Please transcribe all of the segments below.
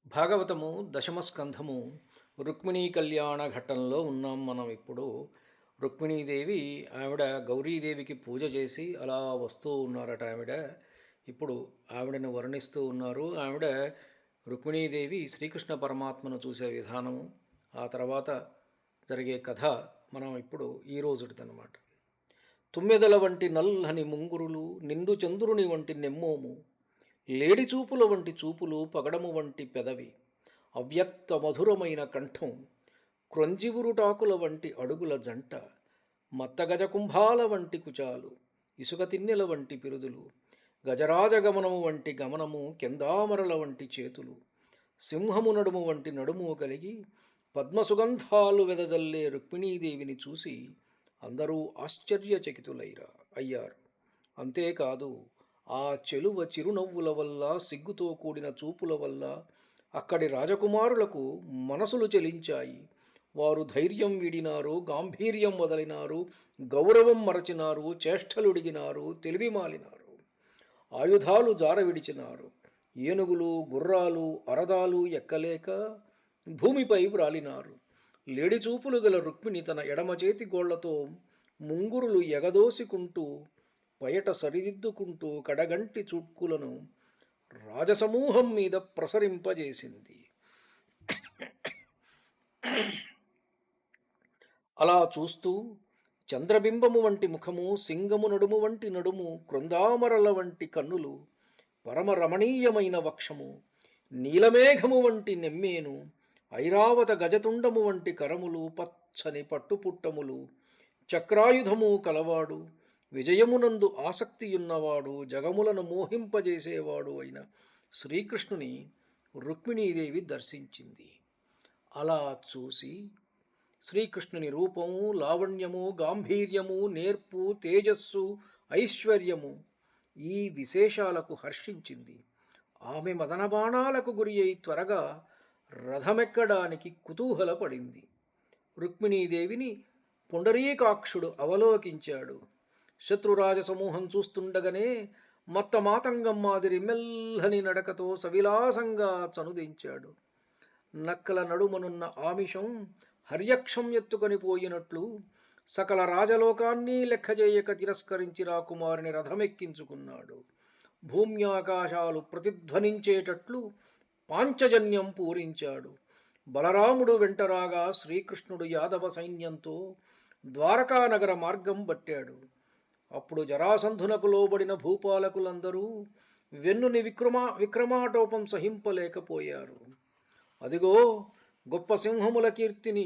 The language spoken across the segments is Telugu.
భాగవతము దశమ స్కంధము రుక్మిణీ కళ్యాణ ఘట్టంలో ఉన్నాం మనం ఇప్పుడు. రుక్మిణీదేవి ఆవిడ గౌరీదేవికి పూజ చేసి అలా వస్తూ ఉన్నారట. ఇప్పుడు ఆవిడను వర్ణిస్తూ ఉన్నారు. రుక్మిణీదేవి శ్రీకృష్ణ పరమాత్మను చూసే విధానము, ఆ తర్వాత జరిగే కథ మనం ఇప్పుడు ఈ రోజుటిదనమాట. తుమ్మెదల వంటి నల్లని ముంగురులు, నిండు చంద్రుని వంటి నెమ్మోము, లేడి చూపుల వంటి చూపులు, పగడము వంటి పెదవి, అవ్యక్త మధురమైన కంఠం, క్రొంజివురుటాకుల వంటి అడుగుల జంట, మత్తగజకుంభాల వంటి కుచాలు, ఇసుక తిన్నెల వంటి పిరుదులు, గజరాజగమనము వంటి గమనము, కెందామరల వంటి చేతులు, సింహము నడుము వంటి నడుము కలిగి పద్మసుగంధాలు వెదజల్లే రుక్మిణీదేవిని చూసి అందరూ అయ్యారు. అంతేకాదు, ఆ చెలువ చిరునవ్వుల వల్ల, సిగ్గుతో కూడిన చూపుల వల్ల అక్కడి రాజకుమారులకు మనసులు చెలించాయి. వారు ధైర్యం వీడినారు, గాంభీర్యం వదలినారు, గౌరవం మరచినారు, చేష్టలుడిగినారు, తెలివి మాలినారు, ఆయుధాలు జారవిడిచినారు. ఏనుగులు, గుర్రాలు, అరదాలు ఎక్కలేక భూమిపై వ్రాలినారు. లేడి చూపులు గల రుక్మిణి తన ఎడమ చేతి గోళ్లతో ముంగురులు ఎగదోసికుంటూ పయట సరిదిద్దుకుంటూ కడగంటి చుక్కులను రాజసమూహం మీద ప్రసరింపజేసింది. అలా చూస్తూ చంద్రబింబము వంటి ముఖము, సింగము నడుము వంటి నడుము, కృందామరల వంటి కన్నులు, పరమ రమణీయమైన వక్షము, నీలమేఘము వంటి నెమ్మేను, ఐరావత గజతుండము వంటి కరములు, పచ్చని పట్టుపుట్టములు, చక్రాయుధము కలవాడు, విజయమునందు ఆసక్తియున్నవాడు, జగములను మోహింపజేసేవాడు అయిన శ్రీకృష్ణుని రుక్మిణీదేవి దర్శించింది. అలా చూసి శ్రీకృష్ణుని రూపము, లావణ్యము, గాంభీర్యము, నేర్పు, తేజస్సు, ఐశ్వర్యము, ఈ విశేషాలకు హర్షించింది. ఆమె మదనబాణాలకు గురి అయి త్వరగా రథమెక్కడానికి కుతూహలపడింది. రుక్మిణీదేవిని పుండరీకాక్షుడు అవలోకించాడు. శత్రురాజ సమూహం చూస్తుండగానే మత్త మాతంగం మాదిరి మెల్లని నడకతో సవిలాసంగా చనుదించాడు. నక్కల నడుమనున్న ఆమిషం హర్యక్షం ఎత్తుకొని పోయినట్లు సకల రాజలోకాన్ని లెక్కజేయక తిరస్కరించి రాకుమారిని రథమెక్కించుకున్నాడు. భూమ్యాకాశాలు ప్రతిధ్వనించేటట్లు పాంచజన్యం పూరించాడు. బలరాముడు వెంటరాగా శ్రీకృష్ణుడు యాదవ సైన్యంతో ద్వారకానగర మార్గం పట్టాడు. అప్పుడు జరాసంధునకు లోబడిన భూపాలకులందరూ వెన్నుని విక్రమాటోపం సహింపలేకపోయారు. అదిగో, గొప్ప సింహముల కీర్తిని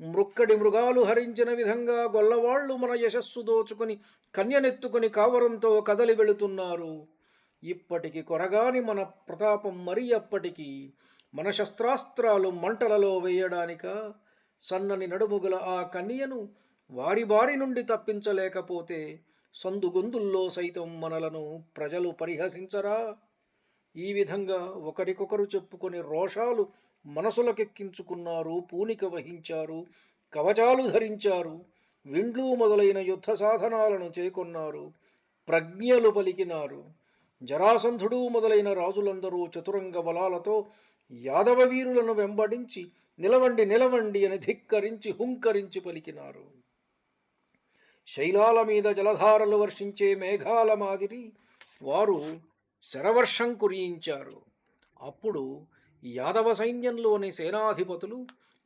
మృక్కడి మృగాలు హరించిన విధంగా గొల్లవాళ్లు మన యశస్సు దోచుకుని కన్యనెత్తుకుని కావరంతో కదలి వెళుతున్నారు. ఇప్పటికి కొరగాని మన ప్రతాపం మరి అప్పటికి మన శస్త్రాస్త్రాలు మంటలలో వేయడానిక? సన్నని నడుముగల ఆ కన్యను వారి బారి నుండి తప్పించలేకపోతే సందుగొందుల్లో సైతం మనలను ప్రజలు పరిహసించరా? ఈ విధంగా ఒకరికొకరు చెప్పుకొని రోషాలు మనసులకెక్కించుకున్నారు, పూనిక వహించారు, కవచాలు ధరించారు, విండ్లు మొదలైన యుద్ధ సాధనాలను చేకొన్నారు, ప్రజ్ఞలు పలికినారు. జరాసంధుడు మొదలైన రాజులందరూ చతురంగ బలాలతో యాదవ వీరులను వెంబడించి నిలవండి నిలవండి అని ధిక్కరించి హుంకరించి పలికినారు. శైలాల మీద జలధారలు వర్షించే మేఘాల మాదిరి వారు శరవర్షం కురియించారు. అప్పుడు యాదవ సైన్యంలోని సేనాధిపతులు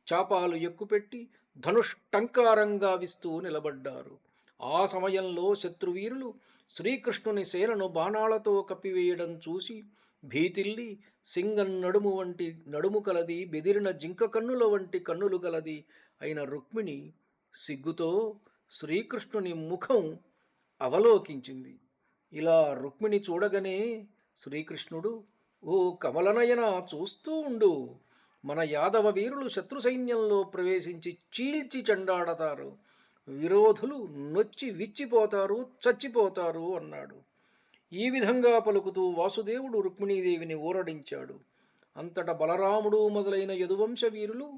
చాపాలు ఎక్కుపెట్టి ధనుష్టంకారంగా విస్తూ నిలబడ్డారు. ఆ సమయంలో శత్రువీరులు శ్రీకృష్ణుని సేనను బాణాలతో కప్పివేయడం చూసి భీతిల్లి సింగం నడుము వంటి నడుము కలది, బెదిరిన జింక కన్నుల వంటి కన్నులు గలది అయిన రుక్మిణి సిగ్గుతో శ్రీకృష్ణుని ముఖం అవలోకించింది. ఇలా రుక్మిణి చూడగానే శ్రీకృష్ణుడు, ఓ కమలనయన, చూస్తూ ఉండు, మన యాదవ వీరులు శత్రు సైన్యంలో ప్రవేశించి చీల్చి చెండాడతారు, విరోధులు నొచ్చి విచ్చిపోతారు, చచ్చిపోతారు అన్నాడు. ఈ విధంగా పలుకుతూ వాసుదేవుడు రుక్మిణీదేవిని ఊరడించాడు. అంతట బలరాముడు మొదలైన యదువంశ వీరులు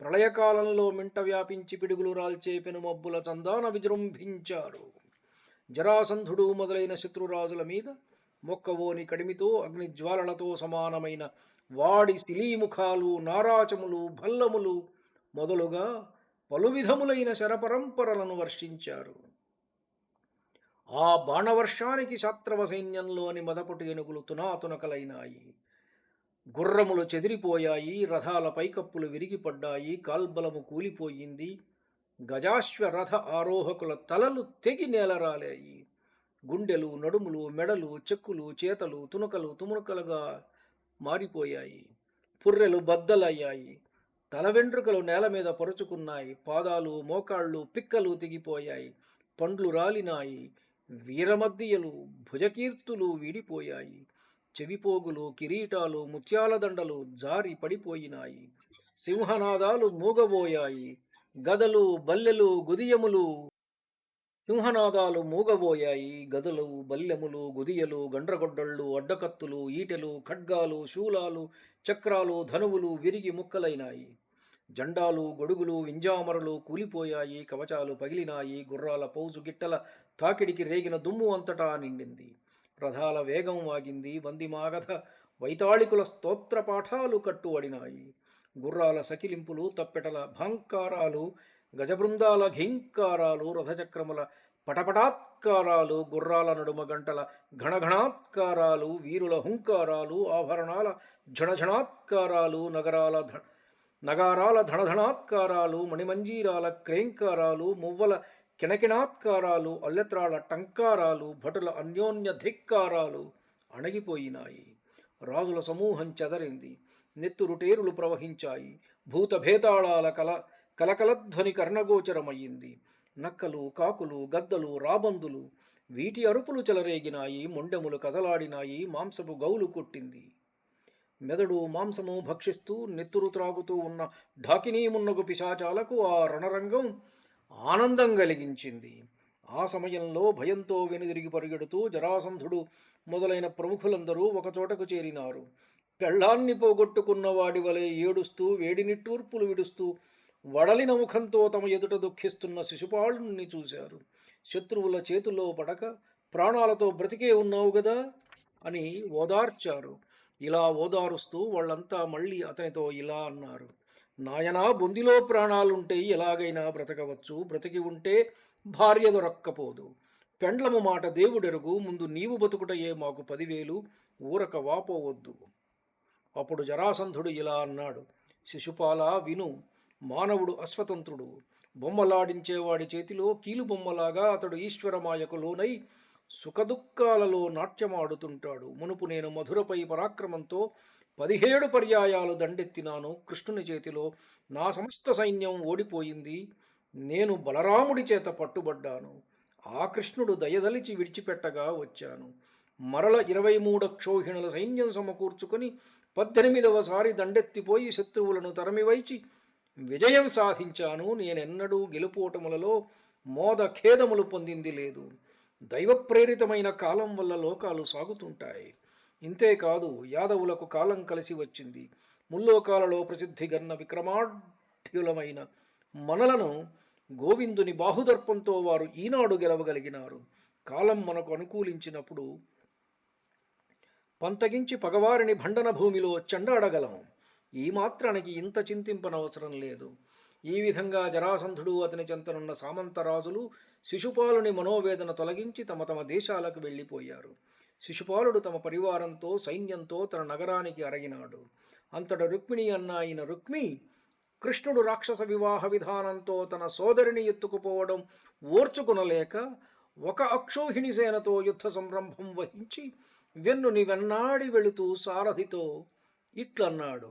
ప్రళయకాలంలో మింట వ్యాపించి పిడుగులు రాల్చే పెనుమబ్బుల చందాన విజృంభించారు. జరాసంధుడు మొదలైన శత్రురాజుల మీద మొక్కవోని కడిమితో అగ్నిజ్వాలలతో సమానమైన వాడి శిలీముఖాలు, నారాచములు, భల్లములు మొదలుగా పలు విధములైన శరపరంపరలను వర్షించారు. ఆ బాణవర్షానికి శత్రవ సైన్యంలోని మదపటి ఏనుగులు తునాతునకలైనాయి. గుర్రములు చెదిరిపోయాయి, రథాల పైకప్పులు విరిగిపడ్డాయి, కాల్బలము కూలిపోయింది. గజాశ్వ రథ ఆరోహకుల తలలు తెగి నేలరాలాయి. గుండెలు, నడుములు, మెడలు, చెక్కులు, చేతలు తునకలు తుమునకలుగా మారిపోయాయి. పుర్రెలు బద్దలయ్యాయి. తల వెంట్రుకలు నేల మీద పరుచుకున్నాయి. పాదాలు, మోకాళ్ళు, పిక్కలు తెగిపోయాయి. పండ్లు రాలినాయి. వీరమద్దియలు, భుజకీర్తులు వీడిపోయాయి. చెవిపోగులు, కిరీటాలు, ముత్యాల దండలు జారి పడిపోయినాయి. సింహనాదాలు మూగబోయాయి. గదలు, బల్లెలు, గుదియములు సింహనాదాలు మూగబోయాయి. గదులు, బల్లెములు, గుదియలు, గండ్రగొడ్డళ్ళు, అడ్డకత్తులు, ఈటెలు, ఖడ్గాలు, శూలాలు, చక్రాలు, ధనువులు విరిగి ముక్కలైనాయి. జెండాలు, గొడుగులు, వింజామరలు కూలిపోయాయి. కవచాలు పగిలినాయి. గుర్రాల పౌజు గిట్టల తాకిడికి రేగిన దుమ్ము అంతటా నిండింది. రథాల వేగం వాగింది. వందిమాగధ వైతాళికుల స్తోత్ర పాఠాలు కట్టువడినాయి. గుర్రాల సకిలింపులు, తప్పెటల భాంకారాలు, గజబృందాల ఘీంకారాలు, రథచక్రముల పటపటాత్కారాలు, గుర్రాల నడుమ గంటల ఘణఘణాత్కారాలు, వీరుల హుంకారాలు, ఆభరణాల ఝణఝణాత్కారాలు, నగారాల ధణధణాత్కారాలు, మణిమంజీరాల క్రేంకారాలు, మువ్వల కిణకిణాత్కారాలు, అల్లెత్రాల టంకారాలు, భటుల అన్యోన్య ధిక్కారాలు అణగిపోయినాయి. రాజుల సమూహం చెదరింది. నెత్తురుటేరులు ప్రవహించాయి. భూతభేతాళాల కలకలధ్వని కర్ణగోచరమయ్యింది. నక్కలు, కాకులు, గద్దలు, రాబందులు వీటి అరుపులు చెలరేగినాయి. మొండెములు కదలాడినాయి. మాంసపు గౌలు కొట్టింది. మెదడు, మాంసము భక్షిస్తూ నెత్తురు త్రాగుతూ ఉన్న ఢాకినీ మున్నగు పిశాచాలకు ఆ రణరంగం ఆనందం కలిగించింది. ఆ సమయంలో భయంతో వెనుదిరిగి పరిగెడుతూ జరాసంధుడు మొదలైన ప్రముఖులందరూ ఒకచోటకు చేరినారు. పెళ్లాన్ని పోగొట్టుకున్న వాడి వలె ఏడుస్తూ వేడినిట్టూర్పులు విడుస్తూ వడలిన ముఖంతో తమ ఎదుట దుఃఖిస్తున్న శిశుపాలుణ్ణి చూశారు. శత్రువుల చేతుల్లో పడక ప్రాణాలతో బ్రతికే ఉన్నావు గదా అని ఓదార్చారు. ఇలా ఓదారుస్తూ వాళ్ళంతా మళ్ళీ అతనితో ఇలా అన్నారు: నాయనా, బొందిలో ప్రాణాలుంటే ఎలాగైనా బ్రతకవచ్చు. బ్రతికి ఉంటే భార్య దొరక్కపోదు. పెండ్లము మాట దేవుడెరుగు. ముందు నీవు బతుకుటయే మాకు 10,000. ఊరక వాపోవద్దు. అప్పుడు జరాసంధుడు ఇలా అన్నాడు: శిశుపాల, విను. మానవుడు అస్వతంత్రుడు. బొమ్మలాడించేవాడి చేతిలో కీలుబొమ్మలాగా అతడు ఈశ్వరమాయకు లోనై సుఖదుఖాలలో నాట్యమాడుతుంటాడు. మునుపు నేను మధురపై పరాక్రమంతో 17 పర్యాయాలు దండెత్తినాను. కృష్ణుని చేతిలో నా సమస్త సైన్యం ఓడిపోయింది. నేను బలరాముడి చేత పట్టుబడ్డాను. ఆ కృష్ణుడు దయదలిచి విడిచిపెట్టగా వచ్చాను. మరల 23 అక్షౌహిణుల సైన్యం సమకూర్చుకొని 18వసారి దండెత్తిపోయి శత్రువులను తరమివైచి విజయం సాధించాను. నేనెన్నడూ గెలుపోటములలో మోద ఖేదములు పొందింది లేదు. దైవప్రేరితమైన కాలం వల్ల లోకాలు సాగుతుంటాయి. ఇంతేకాదు, యాదవులకు కాలం కలిసి వచ్చింది. ముల్లోకాలలో ప్రసిద్ధిగన్న విక్రమాఢ్యులమైన మనలను గోవిందుని బాహుదర్పంతో వారు ఈనాడు గెలవగలిగినారు. కాలం మనకు అనుకూలించినప్పుడు పంతగించి పగవారిని భండన భూమిలో చెండాడగలము. ఈ మాత్రానికి ఇంత చింతింపనవసరం లేదు. ఈ విధంగా జరాసంధుడు, అతని చెంతనున్న సామంతరాజులు శిశుపాలుని మనోవేదన తొలగించి తమ తమ దేశాలకు వెళ్ళిపోయారు. శిశుపాలుడు తమ పరివారంతో, సైన్యంతో తన నగరానికి అరగినాడు. అంతట రుక్మిణి అన్న అయిన రుక్మి కృష్ణుడు రాక్షస వివాహ విధానంతో తన సోదరిని ఎత్తుకుపోవడం ఓర్చుకునలేక ఒక అక్షౌహిణి సేనతో యుద్ధ సంరంభం వహించి వెన్నుని వెన్నాడి వెళుతూ సారథితో ఇట్లన్నాడు: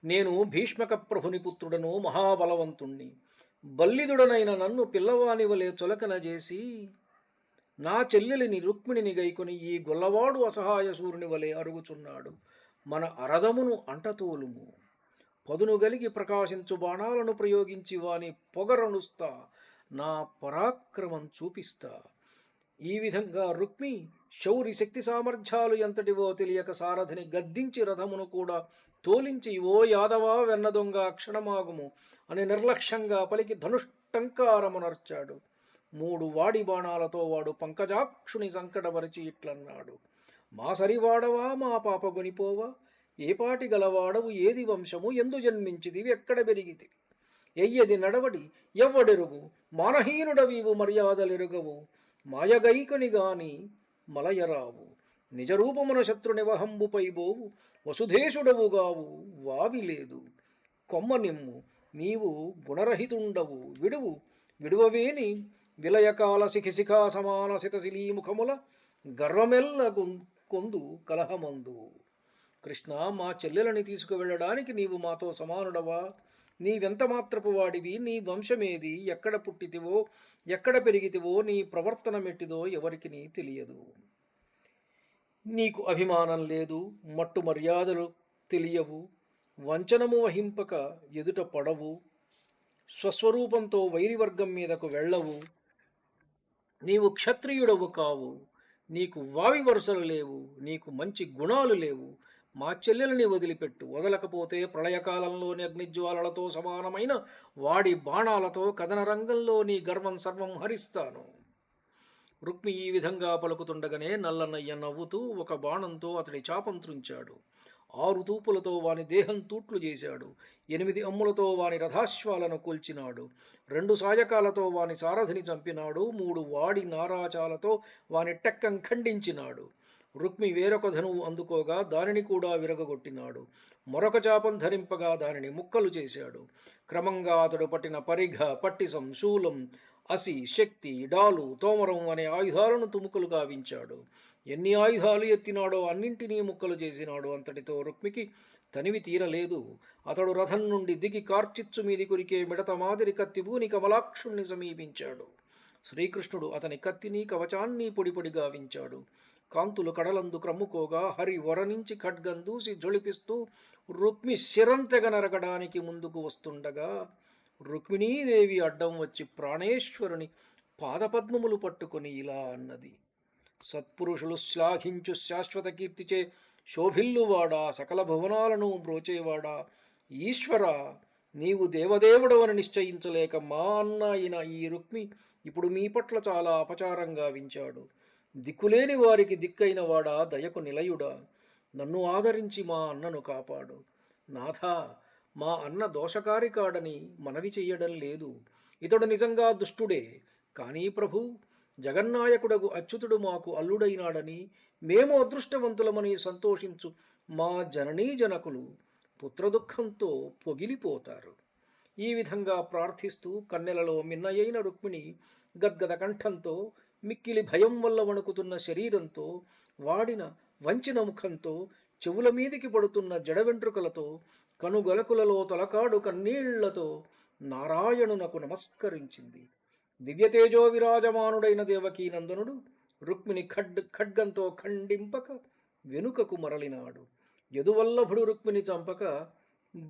నేను భీష్మక ప్రభుని పుత్రుడను, మహాబలవంతుణ్ణి. బల్లిదుడనైన నన్ను పిల్లవాని వలె చులకన చేసి నా చెల్లెలిని రుక్మిణిని గైకొని ఈ గొల్లవాడు అసహాయ సూర్యుని వలె అరుగుచున్నాడు. మన అరదమును అంటతోలుము. పదును గలిగి ప్రకాశించు బాణాలను ప్రయోగించి వాని పొగరనుస్తా. నా పరాక్రమం చూపిస్తా. ఈ విధంగా రుక్మి శౌరి శక్తి సామర్థ్యాలు ఎంతటివో తెలియక సారథిని గద్దించి రథమును కూడా తోలించి, ఓ యాదవా వెన్న దొంగ, క్షణమాగుము అని నిర్లక్ష్యంగా పలికి ధనుష్టంకారమునర్చాడు. 3 వాడి బాణాలతో వాడు పంకజాక్షుని సంకటపరిచి ఇట్లన్నాడు: మా సరివాడవా మా పాప గొనిపోవా, ఏ పాటి గలవాడవు ఏది వంశము ఎందు జన్మించిదివి ఎక్కడ పెరిగితివి, ఎయ్యది నడవడి ఎవ్వడెరుగు, మానహీనుడవీవు మర్యాదలెరుగవు, మాయగైకని గాని మలయరావు, నిజరూపమున శత్రునివహంబుపై బోవు, వసుధేశుడవుగావు వావి లేదు, కొమ్మ నిమ్ము నీవు గుణరహితుండవు, విడువు విడువవేని విలయకాల శిఖిశిఖా సమాన సితశిలీముఖముల గర్వమెల్ల కొందు కలహమందు. కృష్ణ, మా చెల్లెలని తీసుకువెళ్ళడానికి నీవు మాతో సమానుడవా, నీవెంత మాత్రపు వాడివి, నీ వంశమేది, ఎక్కడ పుట్టితివో ఎక్కడ పెరిగితివో, నీ ప్రవర్తన మెట్టిదో ఎవరికి నీ తెలియదు, నీకు అభిమానం లేదు, మట్టు మర్యాదలు తెలియవు, వంచనము వహింపక ఎదుట పడవు, స్వస్వరూపంతో వైరివర్గం మీదకు వెళ్ళవు, నీవు క్షత్రియుడవు కావు, నీకు వావి వరుసలు లేవు, నీకు మంచి గుణాలు లేవు, మా చెల్లెలని వదిలిపెట్టు, వదలకపోతే ప్రళయకాలంలోని అగ్నిజ్వాలలతో సమానమైన వాడి బాణాలతో కథన రంగంలో నీ గర్వం సర్వం హరిస్తాను. రుక్మి ఈ విధంగా పలుకుతుండగానే నల్లనయ్య నవ్వుతూ ఒక బాణంతో అతడి చాపం త్రుంచాడు. 6 తూపులతో వాని దేహం తూట్లు చేశాడు. 8 అమ్ములతో వాని రథాశ్వాలను కూల్చినాడు. 2 సాయకాలతో వాని సారథిని చంపినాడు. 3 వాడి నారాచాలతో వాని టెక్కం ఖండించినాడు. రుక్మి వేరొక ధనువు అందుకోగా దానిని కూడా విరగగొట్టినాడు. మరొక చాపం ధరింపగా దానిని ముక్కలు చేశాడు. క్రమంగా అతడు పట్టిన పరిఘ, పట్టిసం, శూలం, అసి, శక్తి, డాలు, తోమరం అనే ఆయుధాలను తుముకలు గావించాడు. ఎన్ని ఆయుధాలు ఎత్తినాడో అన్నింటినీ ముక్కలు చేసినాడు. అంతటితో రుక్మికి తనివి తీరలేదు. అతడు రథం నుండి దిగి కార్చిచ్చు మీది కురికే మిడత మాదిరి కత్తిబూని కమలాక్షుణ్ణి సమీపించాడు. శ్రీకృష్ణుడు అతని కత్తిని కవచాన్ని పొడిపొడి గావించాడు. కాంతులు కడలందు క్రమ్ముకోగా హరి వరనించి ఖడ్గం దూసి జొలిపిస్తూ రుక్మి శిరంతెగ నరకడానికి ముందుకు వస్తుండగా రుక్మిణీదేవి అడ్డం వచ్చి ప్రాణేశ్వరుని పాదపద్మములు పట్టుకొని ఇలా అన్నది: సత్పురుషులు శ్లాఘించు శాశ్వత కీర్తిచే శోభిల్లువాడా, సకల భువనాలను బ్రోచేవాడా, ఈశ్వర, నీవు దేవదేవుడవని నిశ్చయించలేక మా అన్న అయిన ఈ రుక్మి ఇప్పుడు మీ పట్ల చాలా అపచారంగా వించాడు. దిక్కులేని వారికి దిక్కైన వాడా, దయకు నిలయుడా, నన్ను ఆదరించి మా అన్నను కాపాడు. నాథా, మా అన్న దోషకారి కాడని మనవి చెయ్యడం లేదు. ఇతడు నిజంగా దుష్టుడే. కానీ ప్రభు, జగన్నాయకుడగు అచ్యుతుడు మాకు అల్లుడైనాడని మేము అదృష్టవంతులమని సంతోషించు మా జననీ జనకులు పుత్రదుఃఖంతో పొగిలిపోతారు. ఈ విధంగా ప్రార్థిస్తూ కన్నెలలో మిన్నయైన రుక్మిణి గద్గద కంఠంతో, మిక్కిలి భయం వల్ల వణుకుతున్న శరీరంతో, వాడిన వంచిన ముఖంతో, చెవుల మీదికి పడుతున్న జడ వెంట్రుకలతో, కనుగలకులలో తలకాడు కన్నీళ్లతో నారాయణునకు నమస్కరించింది. దివ్యతేజో విరాజమానుడైన దేవకీనందనుడు రుక్మిణి ఖడ్గంతో ఖండింపక వెనుకకు మరలినాడు. యదువల్లభుడు రుక్మిణి చంపక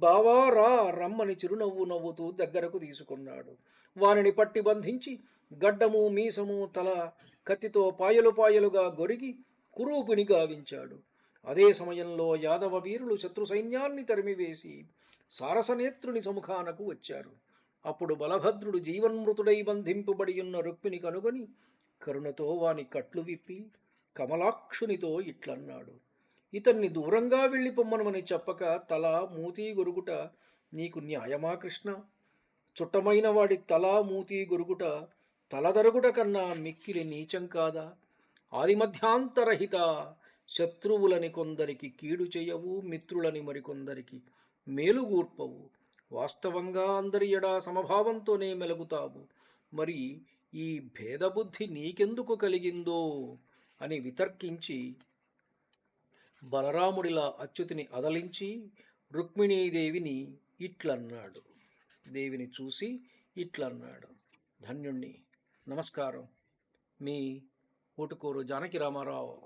బావారా రమ్మని చిరునవ్వు నవ్వుతూ దగ్గరకు తీసుకున్నాడు. వానిని పట్టి బంధించి గడ్డము, మీసము, తల కత్తితో పాయలు పాయలుగా గొరిగి కురూపిని గావించాడు. అదే సమయంలో యాదవ వీరులు శత్రు సైన్యాన్ని తరిమివేసి సారసనేత్రుని సముఖానకు వచ్చారు. అప్పుడు బలభద్రుడు జీవన్మృతుడై బంధింపబడి ఉన్న రుక్మిణి కనుగొని కరుణతో వాని కట్లు విప్పి కమలాక్షునితో ఇట్లన్నాడు: ఇతన్ని దూరంగా వెళ్ళిపొమ్మనమని చెప్పక తల మూతి గొరుగుట నీకు న్యాయమా కృష్ణ? చుట్టమైన వాడి తల మూతి గొరుగుట తలదరుగుట కన్నా మిక్కిలి నీచం కాదా? ఆదిమధ్యాంతరహిత, శత్రువులని కొందరికి కీడు చేయవు, మిత్రులని మరికొందరికి మేలుగూర్పవు. వాస్తవంగా అందరి ఎడా సమభావంతోనే మెలుగుతావు. మరి ఈ భేదబుద్ధి నీకెందుకు కలిగిందో అని వితర్కించి బలరాముడిలా అచ్యుతిని అదలించి రుక్మిణీదేవిని ఇట్లన్నాడు. దేవిని చూసి ఇట్లన్నాడు: ధన్యుణ్ణి, నమస్కారం. మీ ఊటుకూరు జానకి రామారావు.